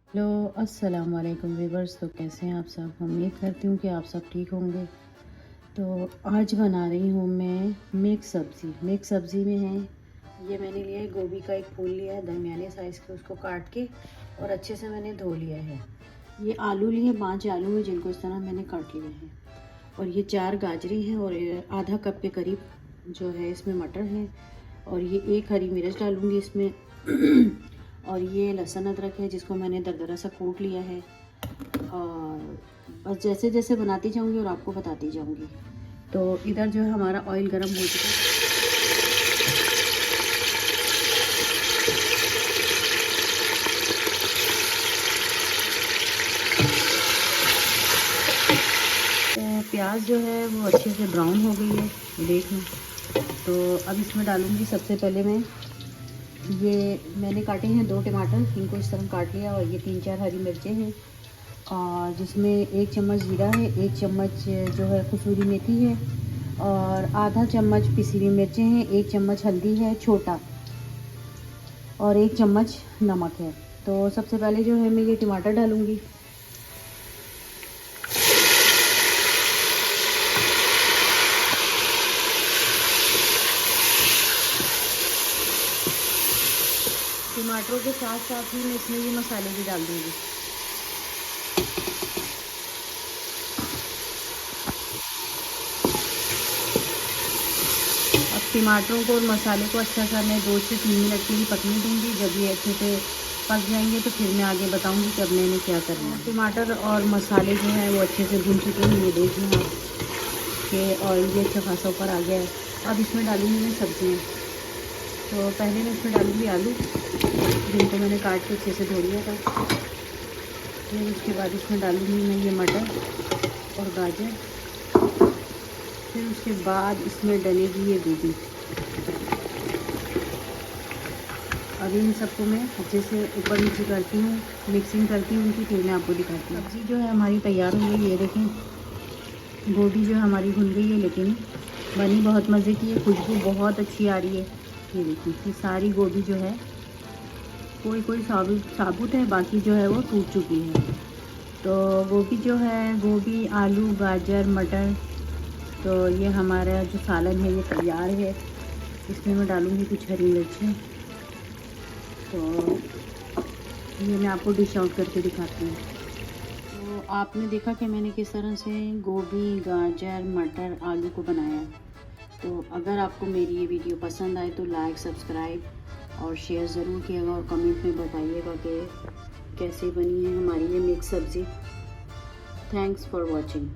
Hello अस्सलाम वालेकुम viewers. तो कैसे हैं आप सब? उम्मीद करती हूँ कि आप सब ठीक होंगे। तो आज बना रही हूँ मैं मिक्स सब्ज़ी। मिक्स सब्ज़ी में है, ये मैंने लिया है गोभी का एक फूल लिया है दरमियाने साइज़ के, उसको काट के और अच्छे से मैंने धो लिया है। ये आलू लिए 5 आलू हैं जिनको इस तरह मैंने काट लिए हैं, और ये 4 गाजरें हैं, और आधा कप के करीब जो है इसमें मटर है, और ये 1 हरी मिर्च डालूँगी इसमें और ये लहसुन अदरक है जिसको मैंने दरदरा सा कूट लिया है। और बस जैसे जैसे बनाती जाऊंगी और आपको बताती जाऊंगी। तो इधर जो है हमारा ऑयल गर्म हो चुका है। तो प्याज जो है वो अच्छे से ब्राउन हो गई है, देख लें। तो अब इसमें डालूंगी सबसे पहले मैं, ये मैंने काटे हैं 2 टमाटर, इनको इस तरह काट लिया, और ये 3-4 हरी मिर्चें हैं, और जिसमें 1 चम्मच जीरा है, 1 चम्मच जो है कसूरी मेथी है, और आधा चम्मच पिसी हुई मिर्चें हैं, 1 चम्मच हल्दी है छोटा, और 1 चम्मच नमक है। तो सबसे पहले जो है मैं ये टमाटर डालूँगी। टमाटरों के साथ साथ ही मैं इसमें ये मसाले भी डाल दूँगी। अब टमाटरों को और मसाले को अच्छा सा मैं 2 से 3 मिनट के लिए पकने दूँगी। जब ये अच्छे से पक जाएंगे तो फिर मैं आगे बताऊँगी कि अब मैंने क्या करना है। टमाटर और मसाले जो हैं वो अच्छे से भून चुके हैं, ये देख लें आप कि ऑयल भी अच्छा खासा ऊपर आ गया है। अब इसमें डालूँगी मैं सब्जियाँ। तो पहले मैं इसमें डालूँगी आलू, जिनको मैंने काट के अच्छे से धो लिया था। फिर उसके बाद इसमें डालूँगी मैं ये मटर और गाजर। फिर उसके बाद इसमें डलेगी ये गोभी। अब इन सबको मैं अच्छे से ऊपर नीचे करती हूँ, मिक्सिंग करती हूँ उनकी, फिर मैं आपको दिखाती हूँ। सब्ज़ी जो है हमारी तैयार हो गई है, ये देखें। गोभी जो हमारी भुन गई है, लेकिन बनी बहुत मज़े की है, खुशबू बहुत अच्छी आ रही है। ये देखिए, ये सारी गोभी जो है कोई साबुत है, बाकी जो है वो टूट चुकी है। तो गोभी जो है, गोभी, आलू, गाजर, मटर, तो ये हमारा जो सालन है ये तैयार है। इसमें मैं डालूँगी कुछ हरी मिर्चें। तो ये मैं आपको डिश आउट करके दिखाती हूँ। तो आपने देखा कि मैंने किस तरह से गोभी, गाजर, मटर, आलू को बनाया है। तो अगर आपको मेरी ये वीडियो पसंद आए तो लाइक, सब्सक्राइब और शेयर ज़रूर कीजिएगा, और कमेंट में बताइएगा कि कैसी बनी है हमारी ये मिक्स सब्ज़ी। Thanks for watching.